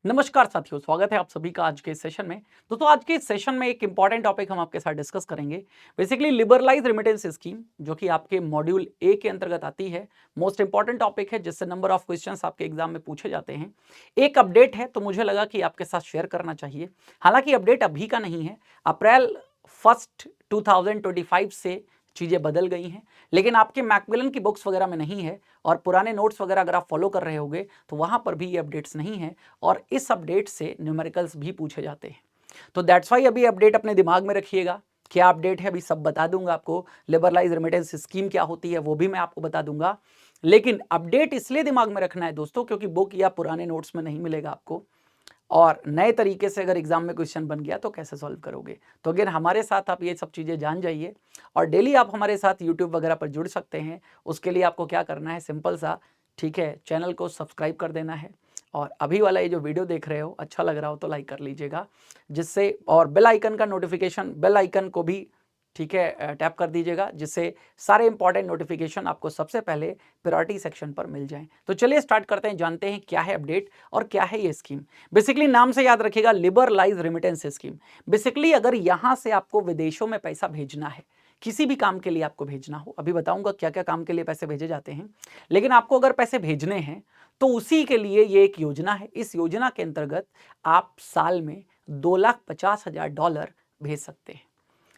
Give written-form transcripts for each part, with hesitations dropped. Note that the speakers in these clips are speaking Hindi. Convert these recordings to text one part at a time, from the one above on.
नमस्कार साथियों, स्वागत है आप सभी का आज के इस सेशन में। दोस्तों आज के इस सेशन में एक इंपॉर्टेंट टॉपिक हम आपके साथ डिस्कस करेंगे। बेसिकली लिबरलाइज रेमिटेंस स्कीम जो कि आपके मॉड्यूल ए के अंतर्गत आती है। मोस्ट इंपॉर्टेंट टॉपिक है जिससे नंबर ऑफ क्वेश्चंस आपके एग्जाम में पूछे जाते हैं। एक अपडेट है तो मुझे लगा कि आपके साथ शेयर करना चाहिए। हालांकि अपडेट अभी का नहीं है, अप्रैल 1 2025 से चीज़ें बदल गई हैं, लेकिन आपके मैकमिलन की बुक्स वगैरह में नहीं है और पुराने नोट्स वगैरह अगर आप फॉलो कर रहे होंगे तो वहाँ पर भी ये अपडेट्स नहीं हैं और इस अपडेट से न्यूमेरिकल्स भी पूछे जाते हैं। तो दैट्स वाई अभी अपडेट अपने दिमाग में रखिएगा। क्या अपडेट है अभी सब बता दूंगा आपको। लिबरलाइज रेमिटेंस स्कीम क्या होती है वो भी मैं आपको बता दूंगा, लेकिन अपडेट इसलिए दिमाग में रखना है दोस्तों क्योंकि बुक या पुराने नोट्स में नहीं मिलेगा आपको, और नए तरीके से अगर एग्जाम में क्वेश्चन बन गया तो कैसे सॉल्व करोगे। तो अगर हमारे साथ आप ये सब चीज़ें जान जाइए और डेली आप हमारे साथ यूट्यूब वगैरह पर जुड़ सकते हैं। उसके लिए आपको क्या करना है, सिंपल सा, ठीक है, चैनल को सब्सक्राइब कर देना है और अभी वाला ये जो वीडियो देख रहे हो अच्छा लग रहा हो तो लाइक कर लीजिएगा, जिससे और बेल आइकन का नोटिफिकेशन, बेल आइकन को भी ठीक है टैप कर दीजिएगा, जिससे सारे इंपॉर्टेंट नोटिफिकेशन आपको सबसे पहले प्रायोरिटी सेक्शन पर मिल जाएं। तो चलिए स्टार्ट करते हैं, जानते हैं क्या है अपडेट और क्या है ये स्कीम। बेसिकली नाम से याद रखिएगा, लिबरलाइज रेमिटेंस स्कीम। बेसिकली अगर यहां से आपको विदेशों में पैसा भेजना है, किसी भी काम के लिए आपको भेजना हो, अभी बताऊंगा क्या क्या काम के लिए पैसे भेजे जाते हैं, लेकिन आपको अगर पैसे भेजने हैं तो उसी के लिए ये एक योजना है। इस योजना के अंतर्गत आप साल में $2,50,000 भेज सकते हैं।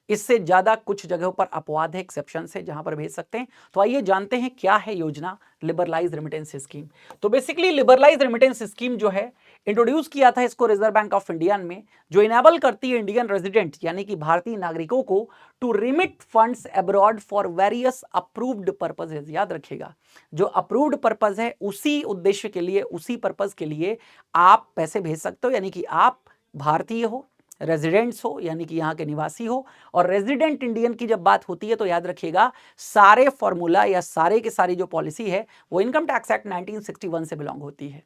इससे ज्यादा कुछ जगहों पर अपवाद है, एक्सेप्शन है जहां पर भेज सकते हैं। तो आइए जानते हैं क्या है योजना लिबरलाइज रेमिटेंस स्कीम। तो बेसिकली लिबरलाइज रेमिटेंस स्कीम जो है इंट्रोड्यूस किया था इसको रिजर्व बैंक ऑफ इंडिया में, जो इनेबल करती है इंडियन रेजिडेंट यानी कि भारतीय नागरिकों को to remit funds abroad for various approved purposes. याद रखिएगा, जो अप्रूव्ड पर्पज है उसी उद्देश्य के लिए, उसी पर्पज के लिए आप पैसे भेज सकते हो। यानी कि आप भारतीय हो, रेजिडेंट्स हो यानी कि यहाँ के निवासी हो, और रेजिडेंट इंडियन की जब बात होती है तो याद रखिएगा सारे फॉर्मूला या सारे की सारी जो पॉलिसी है वो इनकम टैक्स एक्ट 1961 से बिलोंग होती है।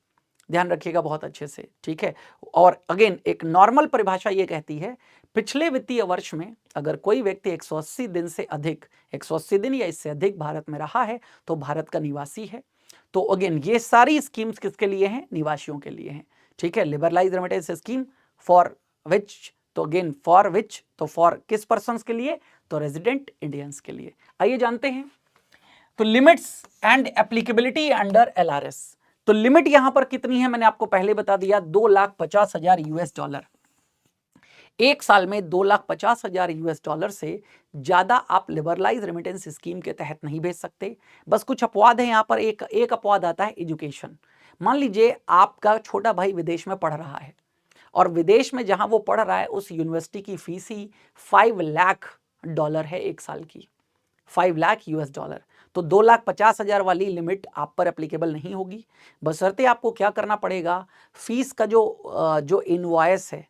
ध्यान रखिएगा बहुत अच्छे से, ठीक है। और अगेन एक नॉर्मल परिभाषा ये कहती है, पिछले वित्तीय वर्ष में अगर कोई व्यक्ति 180 दिन से अधिक, 180 दिन या इससे अधिक भारत में रहा है तो भारत का निवासी है। तो अगेन ये सारी स्कीम्स किसके लिए हैं? निवासियों के लिए हैं, ठीक है। Liberalise remittance scheme for which, तो अगेन फॉर विच, तो फॉर किस पर्सन्स के लिए? तो रेजिडेंट इंडियंस के लिए। आइए जानते हैं तो limits and applicability under LRS. तो लिमिट यहां पर कितनी है मैंने आपको पहले बता दिया, $2,50,000। एक साल में $2,50,000 से ज्यादा आप लिबरलाइज रेमिटेंस स्कीम के तहत नहीं भेज सकते। बस कुछ अपवाद है यहां पर। एक अपवाद आता है एजुकेशन। मान लीजिए आपका छोटा भाई विदेश में पढ़ रहा है और विदेश में जहां वो पढ़ रहा है उस यूनिवर्सिटी की फीस ही $5,00,000 है एक साल की, $5,00,000। तो $2,50,000 वाली लिमिट आप पर एप्लीकेबल नहीं होगी। बशर्ते आपको क्या करना पड़ेगा, फीस का जो इनवॉइस है,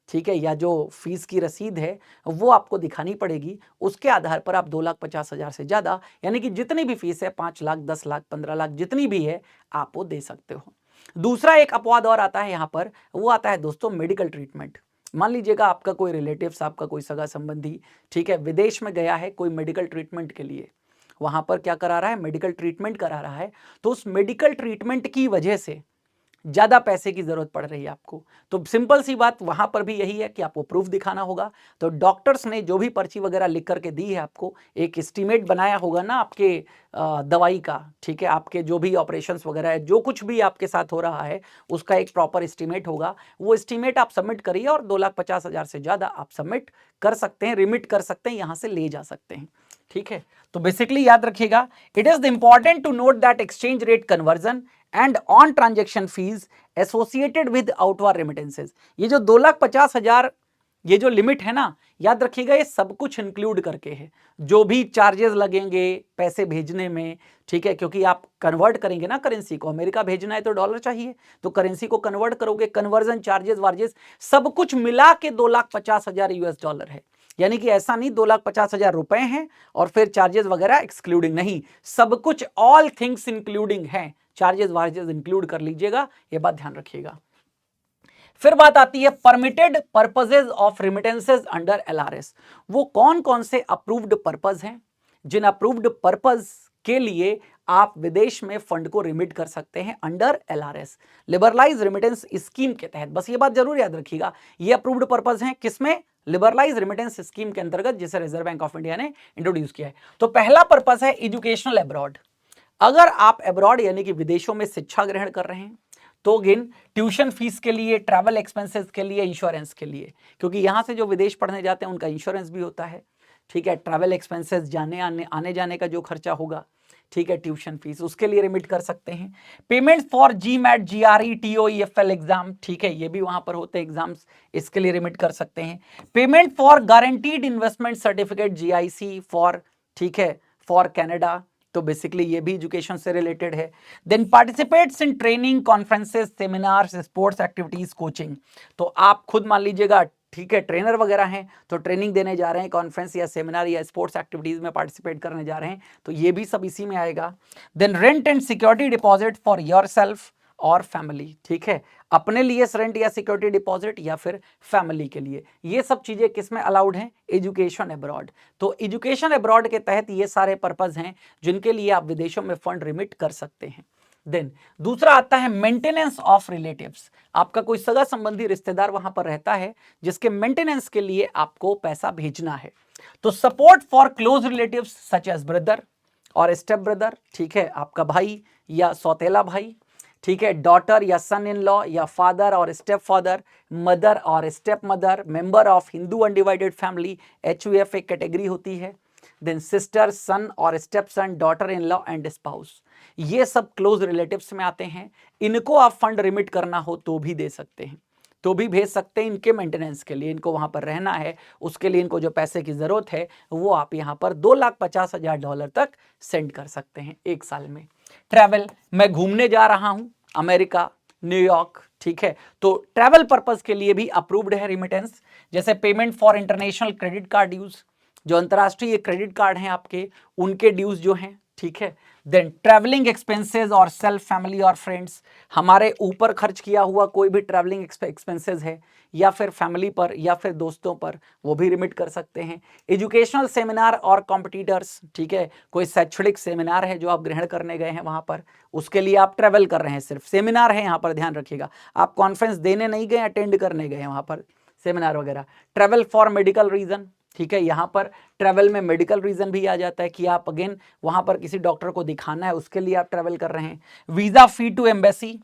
ठीक है, या जो फीस की रसीद है वो आपको दिखानी पड़ेगी। उसके आधार पर आप 2,50,000 से ज्यादा यानी कि जितनी भी फीस है, 5 लाख, 10 लाख, 15 लाख, जितनी भी है आप वो दे सकते हो। दूसरा एक अपवाद और आता है यहां पर, वो आता है दोस्तों मेडिकल ट्रीटमेंट। मान लीजिएगा आपका कोई रिलेटिव्स, आपका कोई सगा संबंधी, ठीक है, विदेश में गया है कोई मेडिकल ट्रीटमेंट के लिए, वहां पर क्या करा रहा है? मेडिकल ट्रीटमेंट करा रहा है। तो उस मेडिकल ट्रीटमेंट की वजह से ज्यादा पैसे की जरूरत पड़ रही है आपको, तो सिंपल सी बात वहां पर भी यही है कि आपको प्रूफ दिखाना होगा। तो डॉक्टर्स ने जो भी पर्ची वगैरह लिख करके दी है आपको, एक एस्टीमेट बनाया होगा ना आपके दवाई का, ठीक है, आपके जो भी ऑपरेशंस वगैरह है, जो कुछ भी आपके साथ हो रहा है उसका एक प्रॉपर एस्टीमेट होगा। वो एस्टीमेट आप सबमिट करिए और 2,50,000 से ज्यादा आप सबमिट कर सकते हैं, रिमिट कर सकते हैं, यहां से ले जा सकते हैं, ठीक है। तो बेसिकली याद रखिएगा, it is important to note that exchange rate conversion and on transaction fees associated with outward remittances. ये जो 2,50,000 ये जो लिमिट है ना, याद रखिएगा ये सब कुछ इंक्लूड करके है, जो भी चार्जेस लगेंगे पैसे भेजने में, ठीक है, क्योंकि आप कन्वर्ट करेंगे ना करेंसी को, अमेरिका भेजना है तो डॉलर चाहिए, तो करेंसी को कन्वर्ट करोगे, कन्वर्जन चार्जेस वार्जेस सब कुछ मिला के $2,50,000 है। यानी कि ऐसा नहीं 2,50,000 रुपए हैं और फिर चार्जेस वगैरह एक्सक्लूडिंग, नहीं, सब कुछ ऑल थिंग्स इंक्लूडिंग है, चार्जेस वार्जेस इंक्लूड कर लीजिएगा, ये बात ध्यान रखिएगा। फिर बात आती है permitted purposes of remittances under LRS. वो कौन कौन से अप्रूव्ड पर्पस हैं, जिन अप्रूव्ड पर्पस के लिए आप विदेश में फंड को रिमिट कर सकते हैं under LRS, liberalise remittance scheme के तहत। बस ये बात जरूर याद रखिएगा, ये अप्रूव्ड पर्पस है किसमें, लिबरलाइज रेमिटेंस स्कीम के अंतर्गत, जिसे रिजर्व बैंक ऑफ इंडिया ने इंट्रोड्यूस किया है। तो पहला पर्पस है एजुकेशनल अब्रॉड। अगर आप अब्रॉड यानी कि विदेशों में शिक्षा ग्रहण कर रहे हैं तो अगेन ट्यूशन फीस के लिए, ट्रैवल एक्सपेंसेस के लिए, इंश्योरेंस के लिए, क्योंकि यहां से जो विदेश पढ़ने जाते हैं उनका इंश्योरेंस भी होता है, ठीक है, ट्रैवल एक्सपेंसेस, जाने आने जाने का जो खर्चा होगा, ठीक है, ट्यूशन फीस, उसके लिए रिमिट कर सकते हैं। Payment for GMAT, GRE, TOEFL exam, ठीक है, ये भी वहां पर होते हैं एग्जाम्स, इसके लिए रिमिट कर सकते हैं। Payment for guaranteed investment certificate, GIC for, ठीक है, फॉर कनाडा, तो बेसिकली ये भी एजुकेशन से रिलेटेड है। Then participates in training, conferences, seminars, sports activities, coaching, तो आप खुद मान लीजिएगा, ठीक है, ट्रेनर वगैरह हैं तो ट्रेनिंग देने जा रहे हैं, कॉन्फ्रेंस या सेमिनार या स्पोर्ट्स एक्टिविटीज में पार्टिसिपेट करने जा रहे हैं, तो ये भी सब इसी में आएगा। Then rent and security deposit for yourself और फैमिली, ठीक है, अपने लिए रेंट या सिक्योरिटी डिपॉजिट या फिर फैमिली के लिए, ये सब चीजें किसमें अलाउड हैं, एजुकेशन अब्रॉड। तो एजुकेशन अब्रॉड के तहत ये सारे पर्पस हैं जिनके लिए आप विदेशों में फंड रिमिट कर सकते हैं। देन दूसरा आता है मेंटेनेंस ऑफ रिलेटिव्स। आपका कोई सगा संबंधी रिश्तेदार वहां पर रहता है जिसके मेंटेनेंस के लिए आपको पैसा भेजना है, तो support for close relatives such as brother और स्टेप ब्रदर, ठीक है, आपका भाई या सौतेला भाई, ठीक है, डॉटर या सन इन लॉ या फादर और स्टेप फादर, मदर और step mother, member of Hindu undivided family, HUF एक कैटेगरी होती है। देन सिस्टर, सन और step sun, daughter in law and spouse, ये सब क्लोज रिलेटिव्स में आते हैं। इनको आप फंड रिमिट करना हो तो भी दे सकते हैं, तो भी भेज सकते हैं, इनके मेंटेनेंस के लिए, इनको वहां पर रहना है, उसके लिए इनको जो पैसे की जरूरत है वो आप यहां पर $2,50,000 तक सेंड कर सकते हैं एक साल में। ट्रैवल, मैं घूमने जा रहा हूं अमेरिका, न्यूयॉर्क, ठीक है, तो ट्रैवल पर्पस के लिए भी अप्रूव्ड है रिमिटेंस, जैसे payment for international credit card dues, जो अंतरराष्ट्रीय क्रेडिट कार्ड हैं आपके, उनके ड्यूज जो हैं, ठीक है। देन ट्रैवलिंग एक्सपेंसेस और सेल्फ, फैमिली और फ्रेंड्स, हमारे ऊपर खर्च किया हुआ कोई भी ट्रैवलिंग एक्सपेंसेस है या फिर फैमिली पर या फिर दोस्तों पर, वो भी रिमिट कर सकते हैं। एजुकेशनल सेमिनार और कॉम्पिटिटर्स, ठीक है, कोई शैक्षणिक सेमिनार है जो आप ग्रहण करने गए हैं वहां पर, उसके लिए आप ट्रैवल कर रहे हैं, सिर्फ सेमिनार है यहाँ पर, ध्यान रखिएगा, आप कॉन्फ्रेंस देने नहीं गए, अटेंड करने गए वहां पर, सेमिनार वगैरह। ट्रैवल फॉर मेडिकल रीजन, ठीक है, यहाँ पर ट्रैवल में मेडिकल रीजन भी आ जाता है कि आप अगेन वहां पर किसी डॉक्टर को दिखाना है, उसके लिए आप ट्रैवल कर रहे हैं। वीजा फी टू एम्बेसी,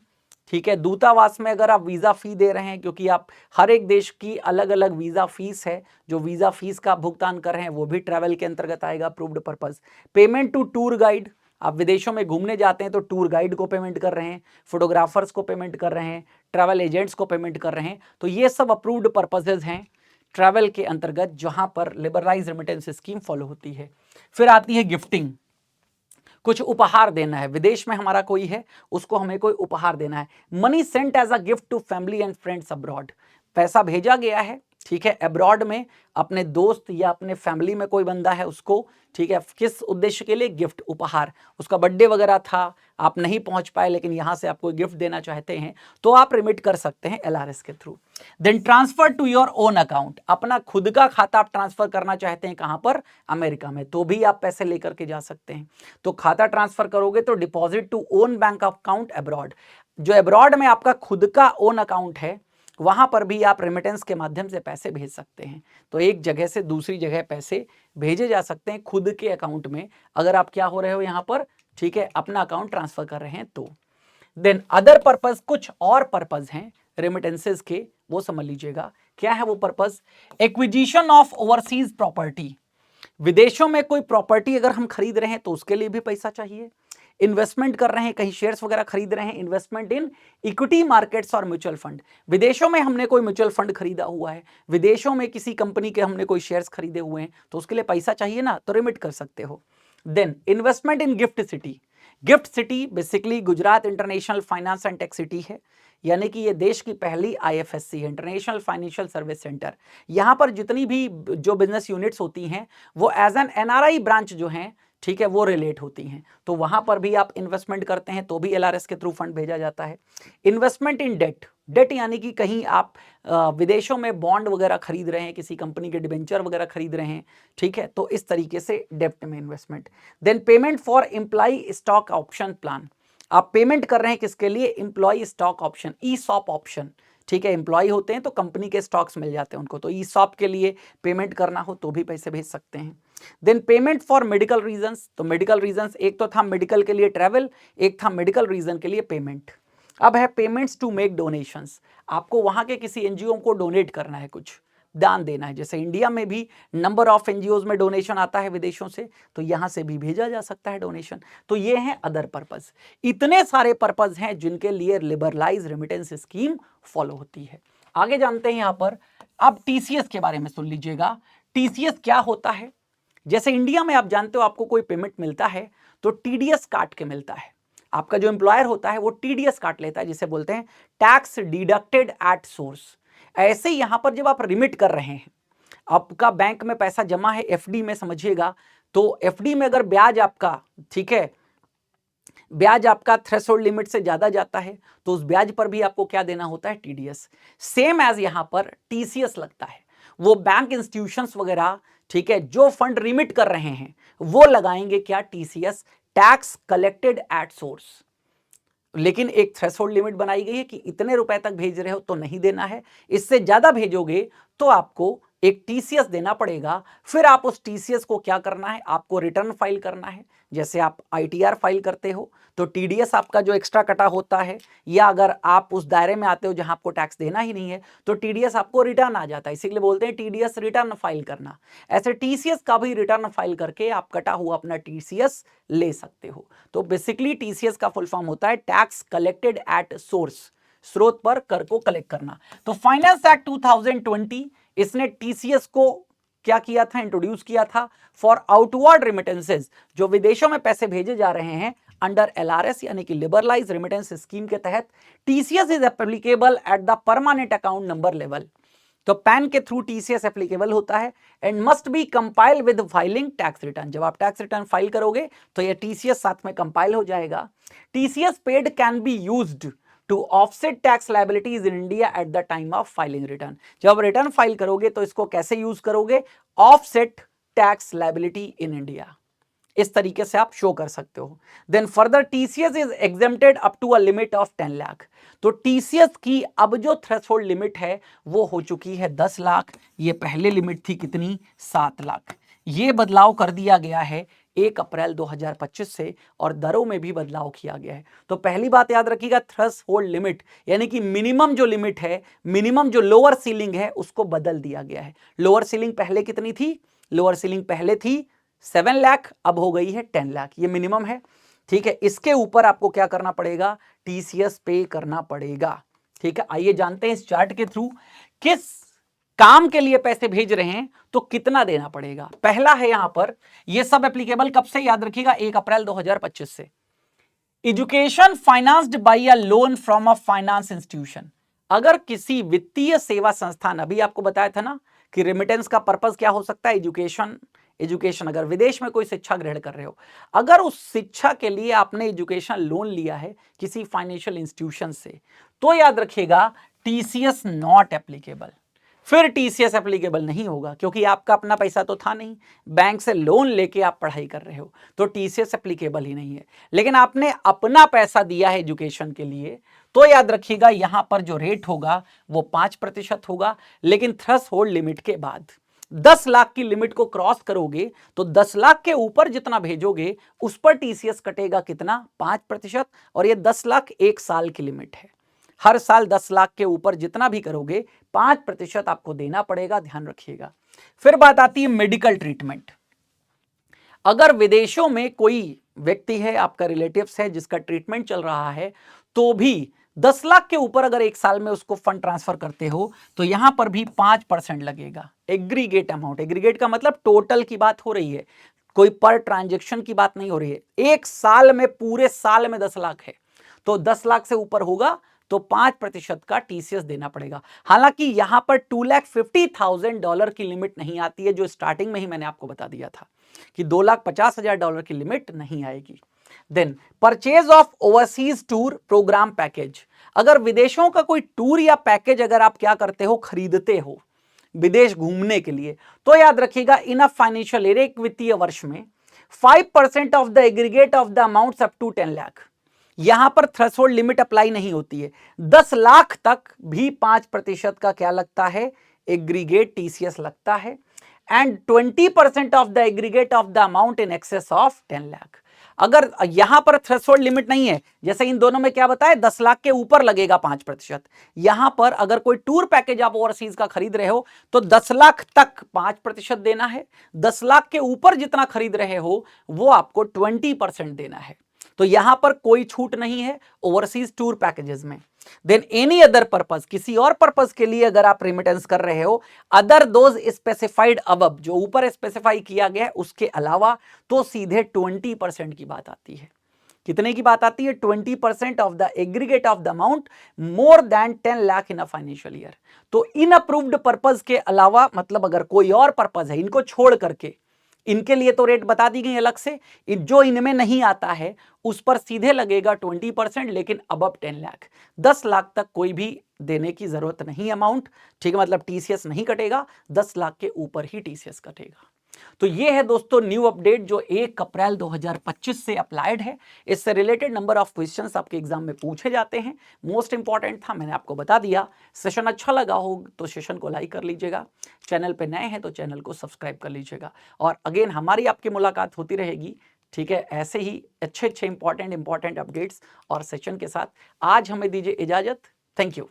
ठीक है, दूतावास में अगर आप वीजा फी दे रहे हैं, क्योंकि आप हर एक देश की अलग अलग वीजा फीस है, जो वीजा फीस का भुगतान कर रहे हैं वो भी ट्रैवल के अंतर्गत आएगा, approved purpose. Payment to tour guide, आप विदेशों में घूमने जाते हैं तो टूर गाइड को पेमेंट कर रहे हैं, फोटोग्राफर्स को पेमेंट कर रहे हैं, ट्रैवल एजेंट्स को पेमेंट कर रहे हैं, तो ये सब अप्रूव्ड पर्पसेज हैं ट्रैवल के अंतर्गत जहां पर लिबरलाइज रेमिटेंस स्कीम फॉलो होती है। फिर आती है गिफ्टिंग, कुछ उपहार देना है, विदेश में हमारा कोई है, उसको हमें कोई उपहार देना है। Money sent as a gift to family and friends abroad, पैसा भेजा गया है, ठीक है, अब्रॉड में अपने दोस्त या अपने फैमिली में कोई बंदा है उसको, ठीक है, किस उद्देश्य के लिए, गिफ्ट, उपहार, उसका बर्थडे वगैरह था, आप नहीं पहुंच पाए लेकिन यहां से आपको गिफ्ट देना चाहते हैं तो आप रिमिट कर सकते हैं LRS के through. Then transfer to your own account, अपना खुद का खाता आप ट्रांसफर करना चाहते हैं, कहां पर, अमेरिका में, तो भी आप पैसे लेकर के जा सकते हैं। तो खाता ट्रांसफर करोगे तो deposit to own bank account abroad, जो अब्रॉड में आपका खुद का ओन अकाउंट है वहां पर भी आप रेमिटेंस के माध्यम से पैसे भेज सकते हैं। तो एक जगह से दूसरी जगह पैसे भेजे जा सकते हैं खुद के अकाउंट में, अगर आप क्या हो रहे हो यहां पर, ठीक है, अपना अकाउंट ट्रांसफर कर रहे हैं तो। देन अदर पर्पस, कुछ और पर्पस हैं रेमिटेंसेस के, वो समझ लीजिएगा क्या है वो purpose. Acquisition of overseas property, विदेशों में कोई प्रॉपर्टी अगर हम खरीद रहे हैं तो उसके लिए भी पैसा चाहिए। इन्वेस्टमेंट कर रहे हैं, कहीं शेयर्स वगैरह खरीद रहे हैं, इन्वेस्टमेंट इन इक्विटी मार्केट्स और म्यूचुअल फंड, विदेशों में हमने कोई म्यूचुअल फंड खरीदा हुआ है, विदेशों में किसी कंपनी के हमने कोई शेयर्स खरीदे हुए हैं, तो उसके लिए पैसा चाहिए ना, तो रिमिट कर सकते हो। Then investment in GIFT City, GIFT City basically Gujarat International Finance and Tech City है, यानी कि ये देश की पहली IFSC है, इंटरनेशनल फाइनेंशियल सर्विस सेंटर। यहाँ पर जितनी भी जो बिजनेस यूनिट्स होती हैं वो एज एन NRI ब्रांच जो हैं, ठीक है, वो रिलेट होती हैं। तो वहां पर भी आप इन्वेस्टमेंट करते हैं तो भी एलआरएस के थ्रू फंड भेजा जाता है। इन्वेस्टमेंट इन डेट, डेट यानी कि कहीं आप विदेशों में बॉन्ड वगैरह खरीद रहे हैं, किसी कंपनी के डिबेंचर वगैरह खरीद रहे हैं, ठीक है, तो इस तरीके से डेप्ट में investment. Then payment for employee stock option plan, आप पेमेंट कर रहे हैं किसके लिए, employee stock option, ESOP option, ठीक है, एम्प्लॉय होते हैं तो कंपनी के स्टॉक्स मिल जाते हैं उनको, तो ईसॉप के लिए पेमेंट करना हो तो भी पैसे भेज सकते हैं। Then payment for medical reasons, तो मेडिकल रीजंस एक तो था मेडिकल के लिए ट्रैवल, एक था मेडिकल रीजन के लिए पेमेंट। अब है पेमेंट्स टू मेक डोनेशंस, आपको वहां के किसी एनजीओ को डोनेट करना है, कुछ दान देना है, जैसे इंडिया में भी नंबर ऑफ एनजीओज में डोनेशन आता है विदेशों से, तो यहां से भी भेजा जा सकता है डोनेशन। तो ये हैं अदर पर्पस। इतने सारे पर्पस हैं जिनके लिए लिबरलाइज रेमिटेंस स्कीम फॉलो होती है। आगे जानते हैं यहां पर। अब टीसीएस के बारे में सुन लीजिएगा। टीसीएस क्या होता है? जैसे इंडिया में आप जानते हो आपको कोई पेमेंट मिलता है तो टीडीएस काट के मिलता है, आपका जो एम्प्लॉयर होता है वो टीडीएस काट लेता है, जिसे बोलते हैं टैक्स डिडक्टेड एट सोर्स। ऐसे ही यहां पर जब आप रिमिट कर रहे हैं, आपका बैंक में पैसा जमा है एफडी में, समझिएगा, तो एफडी में अगर ब्याज आपका, ठीक है, ब्याज आपका थ्रेशोल्ड लिमिट से ज्यादा जाता है तो उस ब्याज पर भी आपको क्या देना होता है, टीडीएस। सेम एज यहां पर टीसीएस लगता है, वो बैंक इंस्टीट्यूशंस वगैरह, ठीक है, जो फंड रिमिट कर रहे हैं वो लगाएंगे क्या, TCS, tax collected at source. लेकिन एक थ्रेशोल्ड लिमिट बनाई गई है कि इतने रुपए तक भेज रहे हो तो नहीं देना है, इससे ज्यादा भेजोगे तो आपको एक टीसीएस देना पड़ेगा। फिर आप उस टीसीएस को क्या करना है, आपको रिटर्न फाइल करना है। जैसे आप आईटीआर फाइल करते हो तो टीडीएस आपका जो एक्स्ट्रा कटा होता है, या अगर आप उस दायरे में आते हो जहां आपको टैक्स देना ही नहीं है तो टीडीएस आपको रिटर्न आ जाता है, इसीलिए बोलते हैं टीडीएस रिटर्न फाइल करना। ऐसे टीसीएस का भी रिटर्न फाइल करके आप कटा हुआ अपना टीसीएस ले सकते हो। तो बेसिकली टीसीएस का फुल फॉर्म होता है टैक्स कलेक्टेड एट सोर्स, स्रोत पर कर को कलेक्ट करना। तो फाइनेंस एक्ट 2020 इसने टीसीएस को क्या किया था, इंट्रोड्यूस किया था फॉर आउटवर्ड रिमिटेंसेस, जो विदेशों में पैसे भेजे जा रहे हैं अंडर एलआरएस यानी कि लिबरलाइज रेमिटेंस स्कीम के तहत। TCS is applicable at the permanent account number level, तो पैन के थ्रू टीसीएस एप्लीकेबल होता है and must be compile with filing tax return. जब आप टैक्स रिटर्न फाइल करोगे तो ये टीसीएस साथ में कंपाइल हो जाएगा। TCS paid can be used to offset tax liabilities in India at the time of filing return. जब रिटर्न फाइल करोगे तो इसको कैसे यूज करोगे, offset tax liability in India, इस तरीके से आप शो कर सकते हो। Then further TCS is exempted up to a limit of 10 lakh. तो टीसीएस की अब जो थ्रेशोल्ड लिमिट है वो हो चुकी है 10 लाख। ये पहले लिमिट थी कितनी, 7 लाख। ये बदलाव कर दिया गया है 1 अप्रैल 2025 से, और दरों में भी बदलाव किया गया है। तो पहली बात याद रखिएगा, थ्रेशोल्ड लिमिट यानी कि मिनिमम जो लिमिट है, मिनिमम जो लोअर सीलिंग है उसको बदल दिया गया है। लोअर सीलिंग पहले कितनी थी, लोअर सीलिंग पहले थी 7 लाख, अब हो गई है 10 लाख, ये मिनिमम है, ठीक है। इसके ऊपर आपको क्या करना पड़ेगा, टीसीएस पे करना पड़ेगा, ठीक है। आइए जानते हैं इस चार्ट के थ्रू किस काम के लिए पैसे भेज रहे हैं तो कितना देना पड़ेगा। पहला है यहां पर, ये सब एप्लीकेबल कब से, याद रखिएगा 1 अप्रैल 2025 से। Education financed by a loan from a finance institution. अगर किसी वित्तीय सेवा संस्थान, अभी आपको बताया था ना कि रेमिटेंस का पर्पस क्या हो सकता है, एजुकेशन अगर विदेश में कोई शिक्षा ग्रहण कर रहे हो, अगर उस शिक्षा के लिए आपने एजुकेशन लोन लिया है किसी फाइनेंशियल इंस्टीट्यूशन से, तो याद रखिएगा टीसीएस नॉट एप्लीकेबल। फिर टीसीएस एप्लीकेबल नहीं होगा क्योंकि आपका अपना पैसा तो था नहीं, बैंक से लोन लेके आप पढ़ाई कर रहे हो, तो टीसीएस एप्लीकेबल ही नहीं है। लेकिन आपने अपना पैसा दिया है एजुकेशन के लिए, तो याद रखिएगा यहां पर जो रेट होगा वो 5% होगा। लेकिन थ्रेशोल्ड लिमिट के बाद 10 लाख की लिमिट को क्रॉस करोगे तो 10 लाख के ऊपर जितना भेजोगे उस पर टीसीएस कटेगा कितना, 5%। और ये 10 लाख 1 साल की लिमिट है, हर साल 10 लाख के ऊपर जितना भी करोगे 5% आपको देना पड़ेगा, ध्यान रखिएगा। फिर बात आती है मेडिकल ट्रीटमेंट। अगर विदेशों में कोई व्यक्ति है, आपका रिलेटिव्स है जिसका ट्रीटमेंट चल रहा है, तो भी 10 लाख के ऊपर अगर 1 साल में उसको फंड ट्रांसफर करते हो तो यहां पर भी 5% लगेगा। एग्रीगेट अमाउंट, एग्रीगेट का मतलब टोटल की बात हो रही है, कोई पर ट्रांजेक्शन की बात नहीं हो रही है। 1 साल में, पूरे साल में 10 लाख है तो 10 लाख से ऊपर होगा तो 5% का टीसीएस देना पड़ेगा। हालांकि यहां पर $250,000 की लिमिट नहीं आती है, जो स्टार्टिंग में ही मैंने आपको बता दिया था कि $250,000 की लिमिट नहीं आएगी। Then purchase of overseas tour program package, अगर विदेशों का कोई टूर या पैकेज अगर आप क्या करते हो, खरीदते हो विदेश घूमने के लिए, तो याद रखिएगा इन अ फाइनेंशियल ईयर, एक वित्तीय वर्ष में 5% of the aggregate of the amounts up to 10 lakh, यहां पर थ्रेशोल्ड लिमिट अप्लाई नहीं होती है। 10 लाख तक भी 5% का क्या लगता है, एग्रीगेट टीसीएस लगता है। And 20% of the aggregate of the amount in excess of 10 lakh. अगर यहां पर थ्रेशोल्ड लिमिट नहीं है, जैसे इन दोनों में क्या बताया, 10 लाख के ऊपर लगेगा 5%। यहां पर अगर कोई टूर पैकेज आप ओवरसीज का खरीद रहे हो तो 10 लाख तक 5% देना है, 10 लाख के ऊपर जितना खरीद रहे हो वो आपको 20% देना है। तो यहां पर कोई छूट नहीं है ओवरसीज टूर पैकेजेस में। देन एनी अदर पर्पस, किसी और पर्पस के लिए अगर आप रेमिटेंस कर रहे हो अदर दोज स्पेसिफाइड अबव, जो ऊपर स्पेसिफाई किया गया है उसके अलावा, तो सीधे 20% की बात आती है। कितने की बात आती है, 20% of the aggregate of the amount more than 10 lakh in a financial year. तो इन अप्रूव्ड पर्पस के अलावा, मतलब अगर कोई और पर्पस है इनको छोड़ करके, इनके लिए तो रेट बता दी गई अलग से, जो इनमें नहीं आता है उस पर सीधे लगेगा 20%, लेकिन अबव 10 लाख, 10 लाख तक कोई भी देने की जरूरत नहीं अमाउंट, ठीक है, मतलब टीसीएस नहीं कटेगा, 10 लाख के ऊपर ही टीसीएस कटेगा। तो ये है दोस्तों न्यू अपडेट जो 1 अप्रैल 2025 से अप्लाइड है। इससे रिलेटेड नंबर ऑफ क्वेश्चंस आपके एग्जाम में पूछे जाते हैं, मोस्ट इंपॉर्टेंट था, मैंने आपको बता दिया। सेशन अच्छा लगा हो तो सेशन को लाइक कर लीजिएगा, चैनल पे नए हैं तो चैनल को सब्सक्राइब कर लीजिएगा, और अगेन हमारी आपकी मुलाकात होती रहेगी, ठीक है, ऐसे ही अच्छे इंपॉर्टेंट अपडेट्स और सेशन के साथ। आज हमें दीजिए इजाजत, थैंक यू।